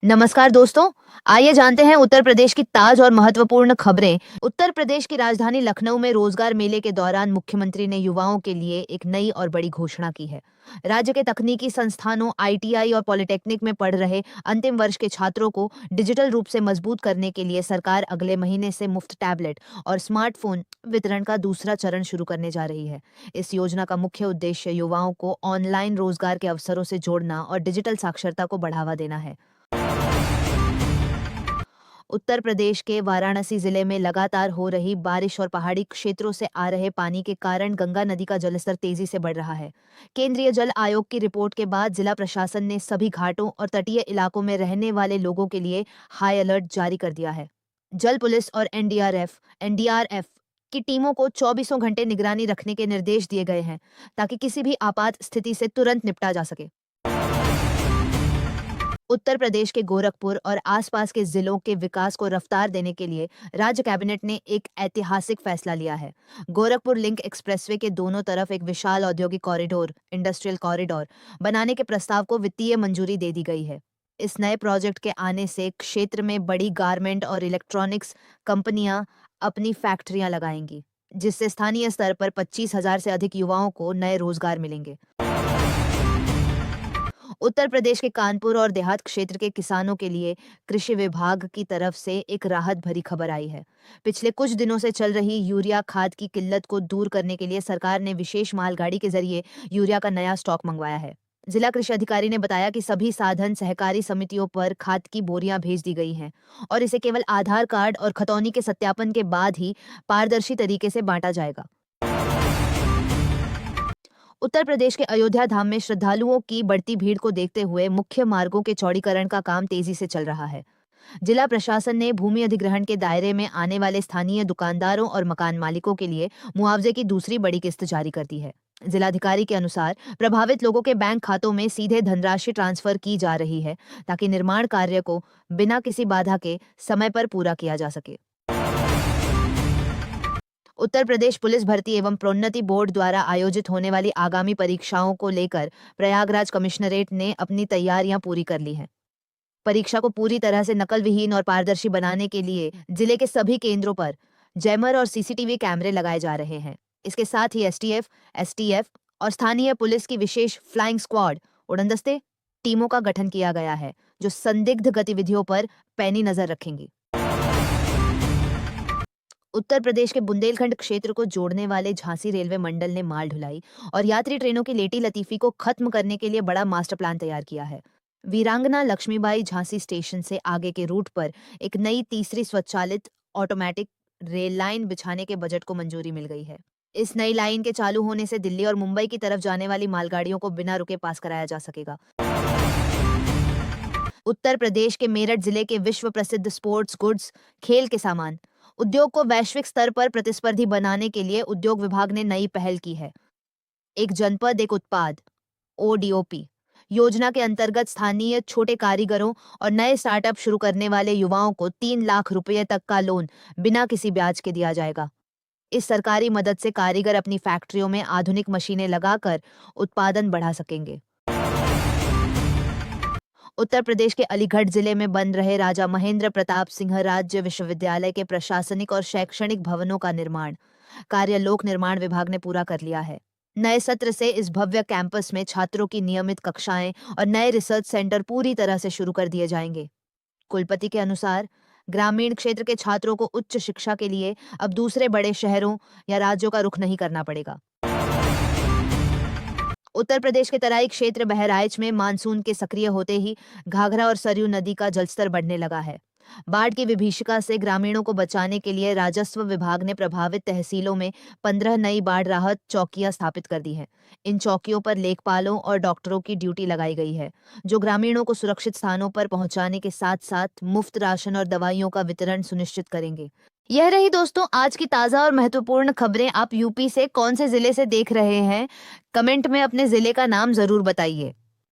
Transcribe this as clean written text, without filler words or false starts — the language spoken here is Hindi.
नमस्कार दोस्तों। आइए जानते हैं उत्तर प्रदेश की ताज और महत्वपूर्ण खबरें। उत्तर प्रदेश की राजधानी लखनऊ में रोजगार मेले के दौरान मुख्यमंत्री ने युवाओं के लिए एक नई और बड़ी घोषणा की है। राज्य के तकनीकी संस्थानों, आईटीआई और पॉलिटेक्निक में पढ़ रहे अंतिम वर्ष के छात्रों को डिजिटल रूप से मजबूत करने के लिए सरकार अगले महीने से मुफ्त टैबलेट और स्मार्टफोन वितरण का दूसरा चरण शुरू करने जा रही है। इस योजना का मुख्य उद्देश्य युवाओं को ऑनलाइन रोजगार के अवसरों से जोड़ना और डिजिटल साक्षरता को बढ़ावा देना है। उत्तर प्रदेश के वाराणसी जिले में लगातार हो रही बारिश और पहाड़ी क्षेत्रों से आ रहे पानी के कारण गंगा नदी का जलस्तर तेजी से बढ़ रहा है। केंद्रीय जल आयोग की रिपोर्ट के बाद जिला प्रशासन ने सभी घाटों और तटीय इलाकों में रहने वाले लोगों के लिए हाई अलर्ट जारी कर दिया है। जल पुलिस और एनडीआरएफ की टीमों को 24 घंटे निगरानी रखने के निर्देश दिए गए हैं, ताकि किसी भी आपात स्थिति से तुरंत निपटा जा सके। उत्तर प्रदेश के गोरखपुर और आसपास के जिलों के विकास को रफ्तार देने के लिए राज्य कैबिनेट ने एक ऐतिहासिक फैसला लिया है। गोरखपुर लिंक एक्सप्रेसवे के दोनों तरफ एक विशाल औद्योगिक कॉरिडोर, इंडस्ट्रियल कॉरिडोर बनाने के प्रस्ताव को वित्तीय मंजूरी दे दी गई है। इस नए प्रोजेक्ट के आने से क्षेत्र में बड़ी गारमेंट और इलेक्ट्रॉनिक्स कंपनियां अपनी फैक्ट्रियां लगाएंगी, जिससे स्थानीय स्तर पर 25,000 से अधिक युवाओं को नए रोजगार मिलेंगे। उत्तर प्रदेश के कानपुर और देहात क्षेत्र के किसानों के लिए कृषि विभाग की तरफ से एक राहत भरी खबर आई है। पिछले कुछ दिनों से चल रही यूरिया खाद की किल्लत को दूर करने के लिए सरकार ने विशेष मालगाड़ी के जरिए यूरिया का नया स्टॉक मंगवाया है। जिला कृषि अधिकारी ने बताया कि सभी साधन सहकारी समितियों पर खाद की बोरियां भेज दी गई हैं और इसे केवल आधार कार्ड और खतौनी के सत्यापन के बाद ही पारदर्शी तरीके से बांटा जाएगा। उत्तर प्रदेश के अयोध्या धाम में श्रद्धालुओं की बढ़ती भीड़ को देखते हुए मुख्य मार्गों के चौड़ीकरण का काम तेजी से चल रहा है। जिला प्रशासन ने भूमि अधिग्रहण के दायरे में आने वाले स्थानीय दुकानदारों और मकान मालिकों के लिए मुआवजे की दूसरी बड़ी किस्त जारी कर दी है। जिलाधिकारी के अनुसार प्रभावित लोगों के बैंक खातों में सीधे धनराशि ट्रांसफर की जा रही है, ताकि निर्माण कार्य को बिना किसी बाधा के समय पर पूरा किया जा सके। उत्तर प्रदेश पुलिस भर्ती एवं प्रोन्नति बोर्ड द्वारा आयोजित होने वाली आगामी परीक्षाओं को लेकर प्रयागराज कमिश्नरेट ने अपनी तैयारियां पूरी कर ली हैं। परीक्षा को पूरी तरह से नकल विहीन और पारदर्शी बनाने के लिए जिले के सभी केंद्रों पर जैमर और सीसीटीवी कैमरे लगाए जा रहे हैं। इसके साथ ही एसटीएफ, एसटीएफ और स्थानीय पुलिस की विशेष फ्लाइंग स्क्वाड उड़नदस्ते टीमों का गठन किया गया है, जो संदिग्ध गतिविधियों पर पैनी नजर रखेंगी। उत्तर प्रदेश के बुंदेलखंड क्षेत्र को जोड़ने वाले झांसी रेलवे मंडल ने माल ढुलाई और यात्री ट्रेनों की लेटी लतीफी को खत्म करने के लिए बड़ा मास्टर प्लान तैयार किया है। वीरांगना लक्ष्मीबाई झांसी स्टेशन से आगे के रूट पर एक नई तीसरी स्वचालित ऑटोमेटिक रेल लाइन बिछाने के बजट को मंजूरी मिल गई है। इस नई लाइन के चालू होने से दिल्ली और मुंबई की तरफ जाने वाली मालगाड़ियों को बिना रुके पास कराया जा सकेगा। उत्तर प्रदेश के मेरठ जिले के विश्व प्रसिद्ध स्पोर्ट्स गुड्स खेल के सामान उद्योग को वैश्विक स्तर पर प्रतिस्पर्धी बनाने के लिए उद्योग विभाग ने नई पहल की है। एक जनपद एक उत्पाद ओडीओपी योजना के अंतर्गत स्थानीय छोटे कारीगरों और नए स्टार्टअप शुरू करने वाले युवाओं को 3 लाख रुपए तक का लोन बिना किसी ब्याज के दिया जाएगा। इस सरकारी मदद से कारीगर अपनी फैक्ट्रियों में आधुनिक मशीनें लगाकर उत्पादन बढ़ा सकेंगे। उत्तर प्रदेश के अलीगढ़ जिले में बन रहे राजा महेंद्र प्रताप सिंह राज्य विश्वविद्यालय के प्रशासनिक और शैक्षणिक भवनों का निर्माण कार्य लोक निर्माण विभाग ने पूरा कर लिया है। नए सत्र से इस भव्य कैंपस में छात्रों की नियमित कक्षाएं और नए रिसर्च सेंटर पूरी तरह से शुरू कर दिए जाएंगे। कुलपति के अनुसार ग्रामीण क्षेत्र के छात्रों को उच्च शिक्षा के लिए अब दूसरे बड़े शहरों या राज्यों का रुख नहीं करना पड़ेगा। उत्तर प्रदेश के तराई क्षेत्र बहराइच में मानसून के सक्रिय होते ही घाघरा और सरयू नदी का जलस्तर बढ़ने लगा है। बाढ़ की विभीषिका से ग्रामीणों को बचाने के लिए राजस्व विभाग ने प्रभावित तहसीलों में 15 नई बाढ़ राहत चौकियां स्थापित कर दी हैं। इन चौकियों पर लेखपालों और डॉक्टरों की ड्यूटी लगाई गई है, जो ग्रामीणों को सुरक्षित स्थानों पर पहुंचाने के साथ साथ मुफ्त राशन और दवाइयों का वितरण सुनिश्चित करेंगे। यह रही दोस्तों आज की ताजा और महत्वपूर्ण खबरें। आप यूपी से कौन से जिले से देख रहे हैं? कमेंट में अपने जिले का नाम जरूर बताइए।